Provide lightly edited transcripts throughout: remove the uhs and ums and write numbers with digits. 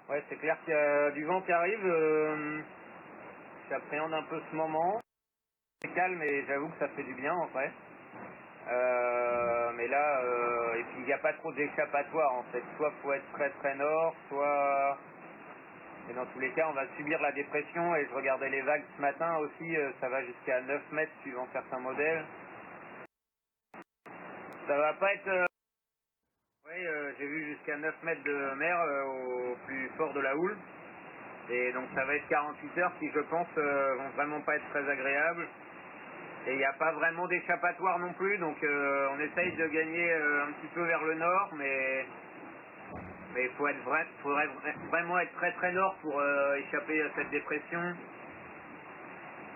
Ouais, c'est clair qu'il y a du vent qui arrive. J'appréhende un peu ce moment. C'est calme et j'avoue que ça fait du bien en vrai. Mais là, et puis il n'y a pas trop d'échappatoire en fait. Soit faut être très très nord, soit... Et dans tous les cas, on va subir la dépression. Et je regardais les vagues ce matin aussi, ça va jusqu'à 9 mètres suivant certains modèles. Ça va pas être... Oui, j'ai vu jusqu'à 9 mètres de mer au plus fort de la houle. Et donc ça va être 48 heures qui, je pense, vont vraiment pas être très agréables. Et il n'y a pas vraiment d'échappatoire non plus, donc on essaye de gagner un petit peu vers le nord, mais il faudrait vraiment être très très nord pour échapper à cette dépression.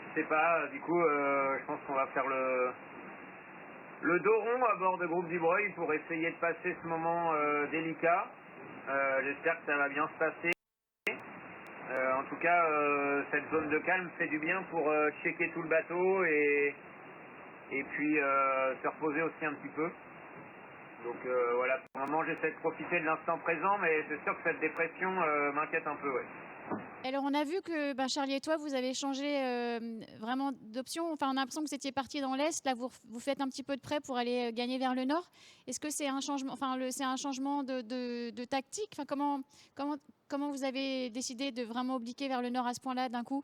Je sais pas, du coup, je pense qu'on va faire le dos rond à bord de Groupe Dubreuil pour essayer de passer ce moment délicat. J'espère que ça va bien se passer. En tout cas, cette zone de calme fait du bien pour checker tout le bateau et puis se reposer aussi un petit peu. Donc voilà, pour le moment j'essaie de profiter de l'instant présent, mais c'est sûr que cette dépression m'inquiète un peu, ouais. Alors, on a vu que Charlie et toi, vous avez changé vraiment d'option. Enfin, on a l'impression que vous étiez parti dans l'est. Là, vous faites un petit peu de près pour aller gagner vers le nord. Est-ce que c'est un changement, enfin, c'est un changement de tactique? Enfin, comment vous avez décidé de vraiment obliquer vers le nord à ce point-là d'un coup?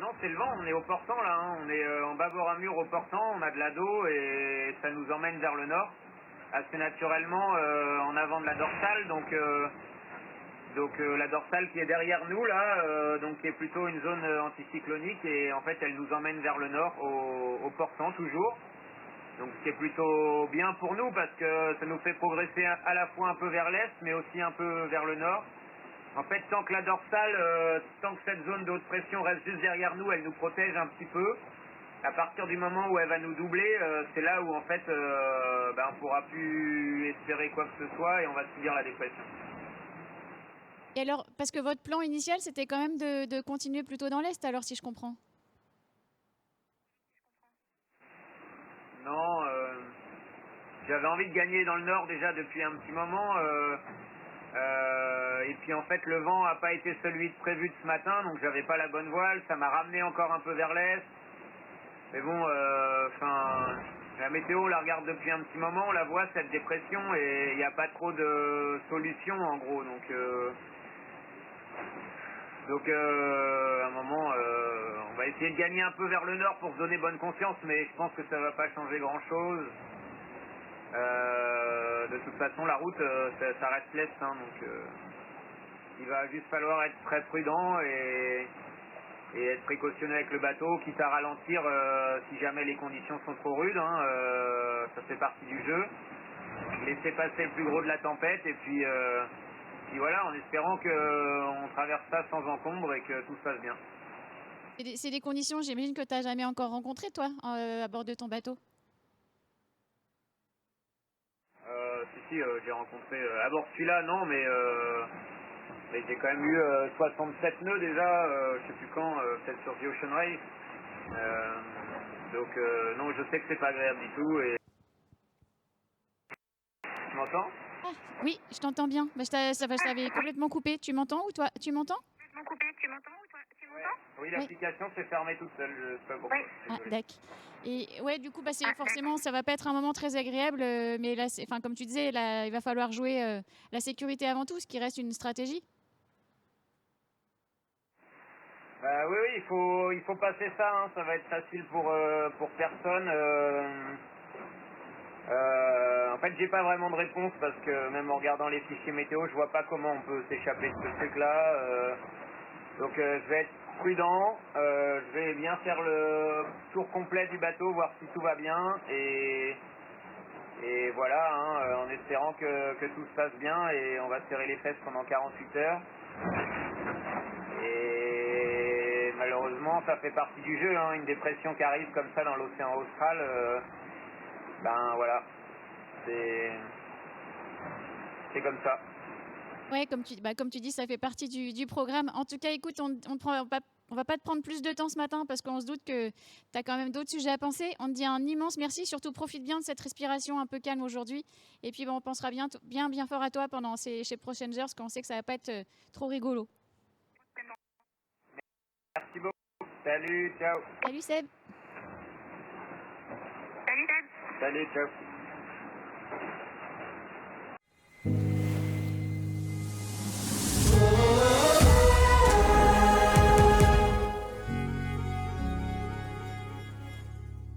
Non, c'est le vent, on est au portant là, hein. On est en bâbord à mur au portant, on a de l'ado et ça nous emmène vers le nord, assez naturellement en avant de la dorsale, donc la dorsale qui est derrière nous là, donc qui est plutôt une zone anticyclonique et en fait elle nous emmène vers le nord au portant toujours. Donc ce qui est plutôt bien pour nous parce que ça nous fait progresser à la fois un peu vers l'est mais aussi un peu vers le nord. En fait, tant que la dorsale, tant que cette zone de haute pression reste juste derrière nous, elle nous protège un petit peu. À partir du moment où elle va nous doubler, c'est là où en fait on pourra plus espérer quoi que ce soit et on va subir la dépression. Et alors, parce que votre plan initial, c'était quand même de continuer plutôt dans l'est, alors si je comprends. Non, j'avais envie de gagner dans le nord déjà depuis un petit moment. Et puis en fait le vent n'a pas été celui de prévu de ce matin, donc j'avais pas la bonne voile, ça m'a ramené encore un peu vers l'est. Mais bon, la météo on la regarde depuis un petit moment, on la voit cette dépression et il n'y a pas trop de solutions en gros, à un moment on va essayer de gagner un peu vers le nord pour se donner bonne conscience, mais je pense que ça va pas changer grand chose. De toute façon la route ça reste l'est, hein, donc il va juste falloir être très prudent et être précautionneux avec le bateau, quitte à ralentir si jamais les conditions sont trop rudes, hein, ça fait partie du jeu. Laisser passer le plus gros de la tempête et puis voilà, en espérant qu'on traverse ça sans encombre et que tout se passe bien. C'est des conditions, j'imagine, que tu n'as jamais encore rencontrées, toi, à bord de ton bateau. Si, j'ai rencontré, à bord celui-là, non, mais j'ai quand même eu 67 nœuds déjà, je sais plus quand, peut-être sur The Ocean Race. Non, je sais que c'est pas agréable du tout et... Tu m'entends? Ah, oui, je t'entends bien. Je t'avais complètement coupé. Tu m'entends ou toi? Tu m'entends? Ouais. Oui, Oui. l'application s'est fermée toute seule, je sais pas pourquoi, Ah, désolé. d'accord. Et ouais, du coup, c'est forcément, ça va pas être un moment très agréable, mais là, enfin, comme tu disais, là, il va falloir jouer la sécurité avant tout, ce qui reste une stratégie. Oui, oui, il faut passer ça, hein, ça va être facile pour personne. En fait, j'ai pas vraiment de réponse parce que même en regardant les fichiers météo, je vois pas comment on peut s'échapper de ce truc-là. Je vais être prudent, je vais bien faire le tour complet du bateau, voir si tout va bien et voilà, hein, en espérant que tout se passe bien et on va serrer les fesses pendant 48 heures. Et malheureusement, ça fait partie du jeu, hein, une dépression qui arrive comme ça dans l'océan austral, voilà, c'est c'est comme ça. Ouais, comme tu dis, ça fait partie du programme. En tout cas, écoute, on ne prend pas On va pas te prendre plus de temps ce matin parce qu'on se doute que tu as quand même d'autres sujets à penser. On te dit un immense merci. Surtout, profite bien de cette respiration un peu calme aujourd'hui. Et puis, on pensera bien fort à toi pendant ces prochaines heures parce qu'on sait que ça va pas être trop rigolo. Merci beaucoup. Salut, ciao. Salut Seb. Salut, ciao.